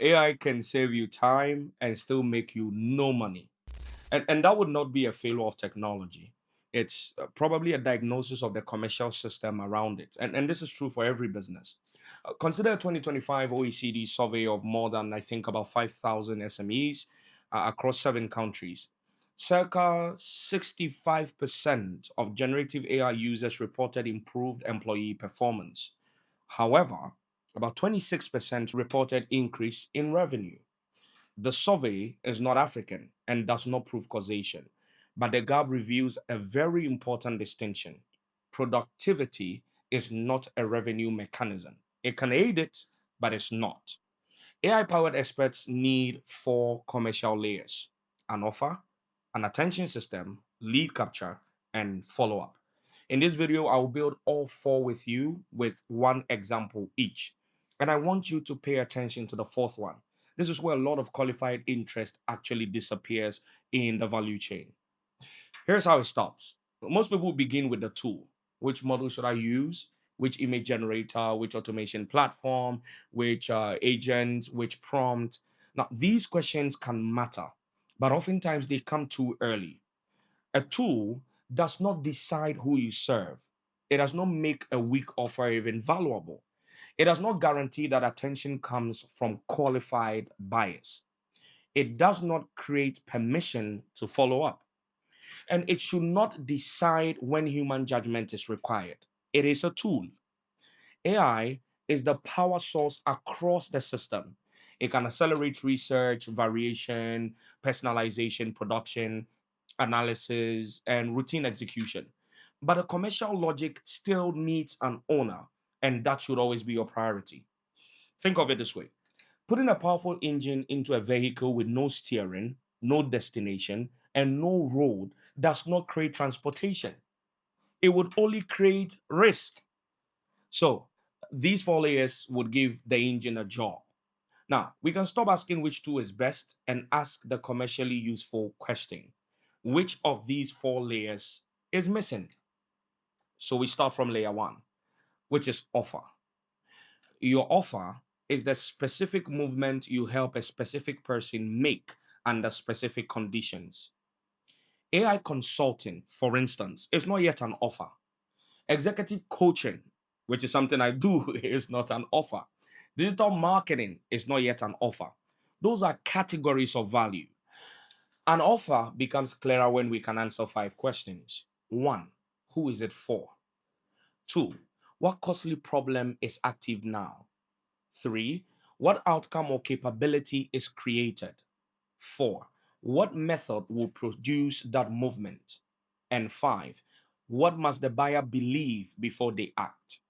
AI can save you time and still make you no money. And that would not be a failure of technology. It's probably a diagnosis of the commercial system around it. And this is true for every business. Consider a 2025 OECD survey of more than, I think, about 5,000 SMEs across 7 countries. Circa 65% of generative AI users reported improved employee performance. However, about 26% reported increase in revenue. The survey is not African and does not prove causation, but the gap reveals a very important distinction. Productivity is not a revenue mechanism. It can aid it, but it's not. AI powered experts need four commercial layers: an offer, an attention system, lead capture, and follow up. In this video, I'll build all four with you with one example each. And I want you to pay attention to the fourth one. This is where a lot of qualified interest actually disappears in the value chain. Here's how it starts. Most people begin with the tool. Which model should I use? Which image generator? Which automation platform? Which agent? Which prompt? Now, these questions can matter, but oftentimes they come too early. A tool does not decide who you serve. It does not make a weak offer even valuable. It does not guarantee that attention comes from qualified buyers. It does not create permission to follow up. And it should not decide when human judgment is required. It is a tool. AI is the power source across the system. It can accelerate research, variation, personalization, production, analysis, and routine execution. But the commercial logic still needs an owner, and that should always be your priority. Think of it this way: putting a powerful engine into a vehicle with no steering, no destination, and no road does not create transportation. It would only create risk. So, these four layers would give the engine a job. Now, we can stop asking which tool is best and ask the commercially useful question: which of these four layers is missing? So, we start from layer one, which is offer. Your offer is the specific movement you help a specific person make under specific conditions. AI consulting, for instance, is not yet an offer. Executive coaching, which is something I do, is not an offer. Digital marketing is not yet an offer. Those are categories of value. An offer becomes clearer when we can answer five questions. One, who is it for? Two, what costly problem is active now? Three, what outcome or capability is created? Four, what method will produce that movement? And five, what must the buyer believe before they act?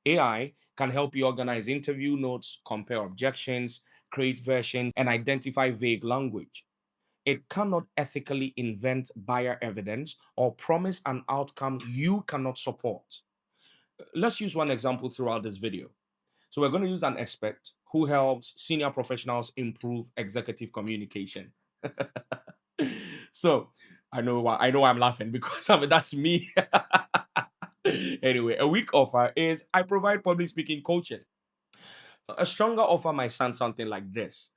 AI can help you organize interview notes, compare objections, create versions, and identify vague language. It cannot ethically invent buyer evidence or promise an outcome you cannot support. Let's use one example throughout this video. So, we're going to use an expert who helps senior professionals improve executive communication. So, I know I'm laughing because I mean that's me. Anyway, a weak offer is I provide public speaking coaching. A stronger offer might sound something like this: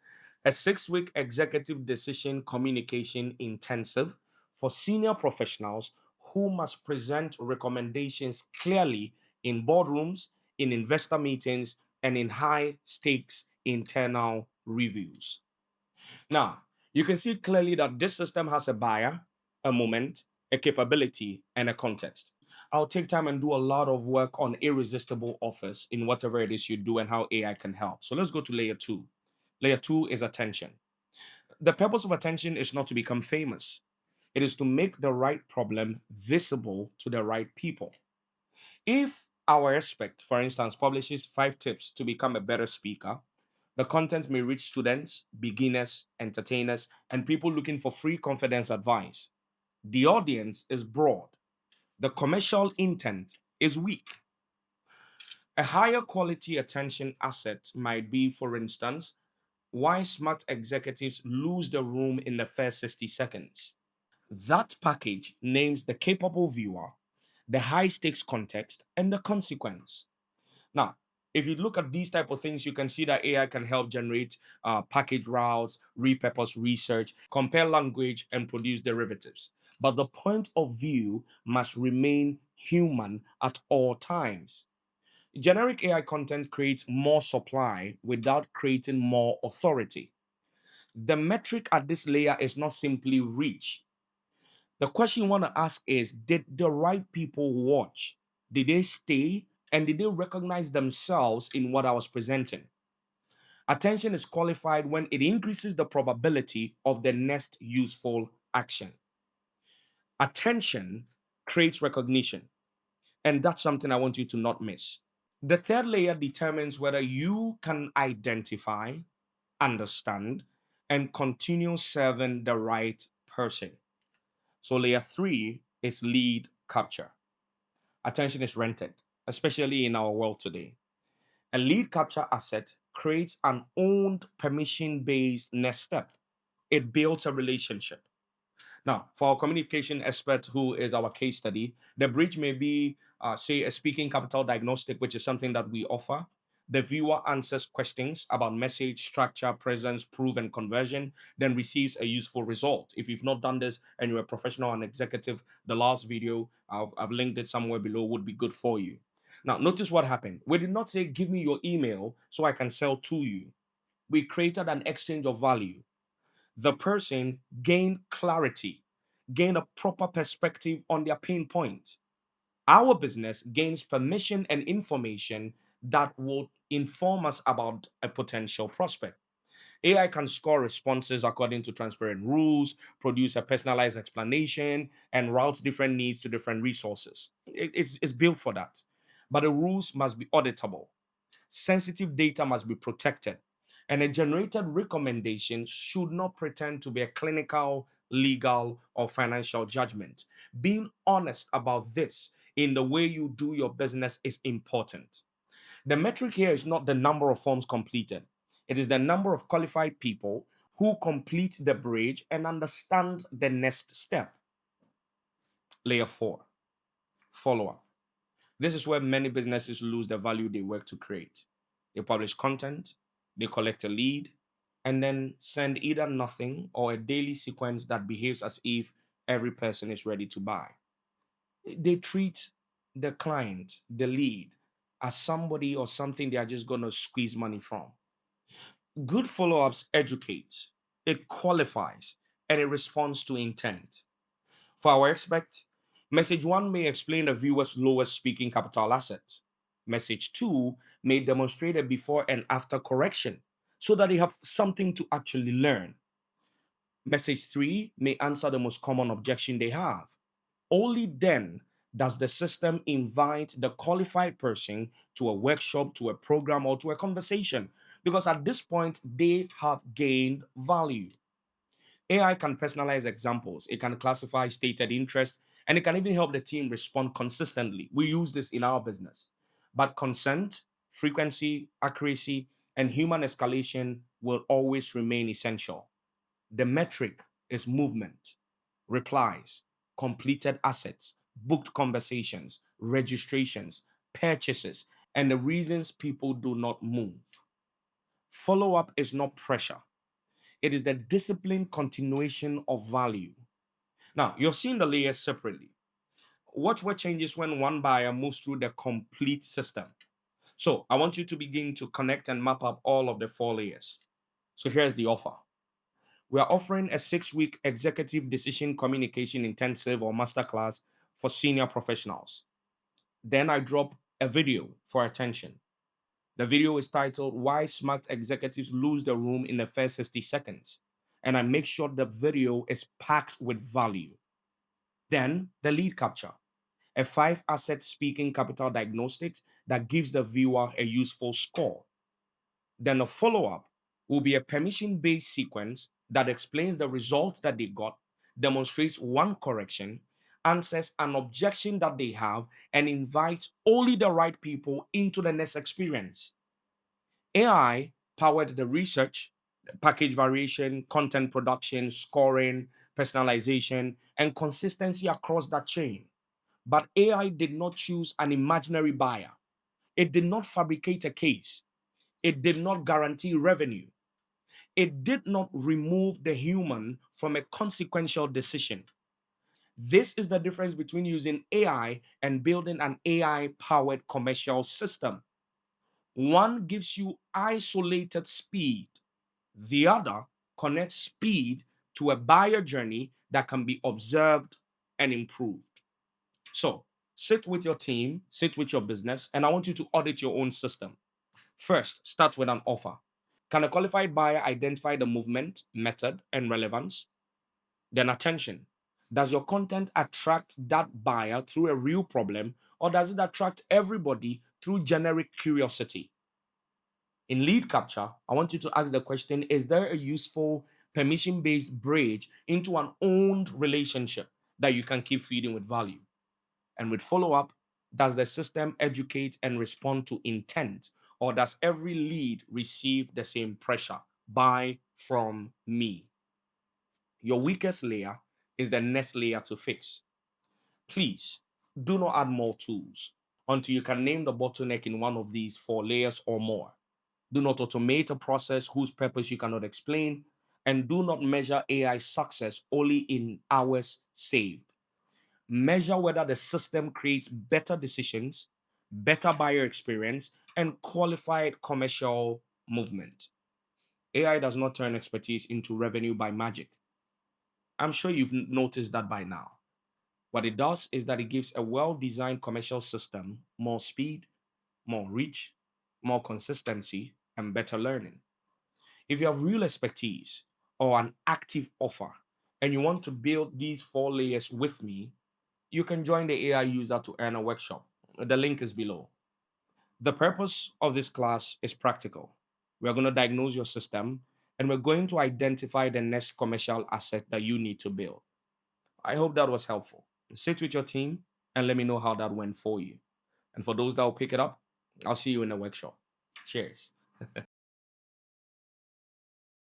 a 6 week executive decision communication intensive for senior professionals who must present recommendations clearly in boardrooms, in investor meetings, and in high stakes internal reviews. Now, you can see clearly that this system has a buyer, a moment, a capability, and a context. I'll take time and do a lot of work on irresistible offers in whatever it is you do and how AI can help. So let's go to layer two. Layer two is attention. The purpose of attention is not to become famous, it is to make the right problem visible to the right people. If our expert, for instance, publishes 5 tips to become a better speaker, the content may reach students, beginners, entertainers, and people looking for free confidence advice. The audience is broad. The commercial intent is weak. A higher quality attention asset might be, for instance, why smart executives lose the room in the first 60 seconds. That package names the capable viewer, the high stakes context, and the consequence. Now, If you look at these type of things, you can see that AI can help generate package routes, repurpose research, compare language, and produce derivatives. But the point of view must remain human at all times. Generic AI content creates more supply without creating more authority. The metric at this layer is not simply reach. The question you want to ask is, did the right people watch? Did they stay? And did they recognize themselves in what I was presenting? Attention is qualified when it increases the probability of the next useful action. Attention creates recognition. And that's something I want you to not miss. The third layer determines whether you can identify, understand, and continue serving the right person. So, layer three is lead capture. Attention is rented, especially in our world today. A lead capture asset creates an owned permission based next step. It builds a relationship. Now, for our communication expert who is our case study, the bridge may be, say, a speaking capital diagnostic, which is something that we offer. The viewer answers questions about message, structure, presence, proof, and conversion, then receives a useful result. If you've not done this and you're a professional and executive, the last video, I've linked it somewhere below, would be good for you. Now, notice what happened. We did not say, give me your email so I can sell to you. We created an exchange of value. The person gained clarity, gain a proper perspective on their pain point. Our business gains permission and information that will inform us about a potential prospect. AI can score responses according to transparent rules, produce a personalized explanation, and route different needs to different resources. It's built for that. But the rules must be auditable. Sensitive data must be protected, and a generated recommendation should not pretend to be a clinical, legal, or financial judgment. Being honest about this in the way you do your business is important. The metric here is not the number of forms completed, it is the number of qualified people who complete the bridge and understand the next step. Layer 4, follow up. This is where many businesses lose the value they work to create. They publish content, they collect a lead, and then send either nothing or a daily sequence that behaves as if every person is ready to buy. They treat the client, the lead, as somebody or something they are just going to squeeze money from. Good follow ups educates, it qualifies, and it responds to intent. For our expert, message one may explain the viewer's lowest speaking capital asset. Message two may demonstrate a before and after correction so that they have something to actually learn. Message three may answer the most common objection they have. Only then does the system invite the qualified person to a workshop, to a program, or to a conversation because at this point they have gained value. AI can personalize examples, it can classify stated interest, and it can even help the team respond consistently. We use this in our business. But consent, frequency, accuracy, and human escalation will always remain essential. The metric is movement, replies, completed assets, booked conversations, registrations, purchases, and the reasons people do not move. Follow up is not pressure, it is the disciplined continuation of value. Now, you've seen the layers separately. Watch what changes when one buyer moves through the complete system. So, I want you to begin to connect and map up all of the four layers. So, here's the offer. We are offering a 6 week executive decision communication intensive or masterclass for senior professionals. Then I drop a video for attention. The video is titled Why Smart Executives Lose the Room in the First 60 Seconds. And I make sure the video is packed with value. Then the lead capture, a 5 asset speaking capital diagnostics that gives the viewer a useful score. Then a follow up will be a permission based sequence that explains the results that they got, demonstrates one correction, answers an objection that they have, and invites only the right people into the next experience. AI powered the research, package variation, content production, scoring, personalization, and consistency across that chain. But AI did not choose an imaginary buyer. It did not fabricate a case. It did not guarantee revenue. It did not remove the human from a consequential decision. This is the difference between using AI and building an AI powered commercial system. One gives you isolated speed, the other connects speed to a buyer journey that can be observed and improved. So, sit with your team, sit with your business, and I want you to audit your own system. First, start with an offer. Can a qualified buyer identify the movement, method, and relevance? Then, attention. Does your content attract that buyer through a real problem, or does it attract everybody through generic curiosity? In lead capture, I want you to ask the question: is there a useful permission based bridge into an owned relationship that you can keep feeding with value? And with follow up, does the system educate and respond to intent, or does every lead receive the same pressure? Buy from me. Your weakest layer is the next layer to fix. Please do not add more tools until you can name the bottleneck in one of these four layers or more. Do not automate a process whose purpose you cannot explain, and do not measure AI success only in hours saved. Measure whether the system creates better decisions, better buyer experience, and qualified commercial movement. AI does not turn expertise into revenue by magic. I'm sure you've noticed that by now. What it does is that it gives a well designed commercial system more speed, more reach, more consistency, and better learning. If you have real expertise or an active offer and you want to build these four layers with me, you can join the AI user to earn a workshop. The link is below. The purpose of this class is practical. We're going to diagnose your system and we're going to identify the next commercial asset that you need to build. I hope that was helpful. Sit with your team and let me know how that went for you. And for those that will pick it up, I'll see you in the workshop. Cheers.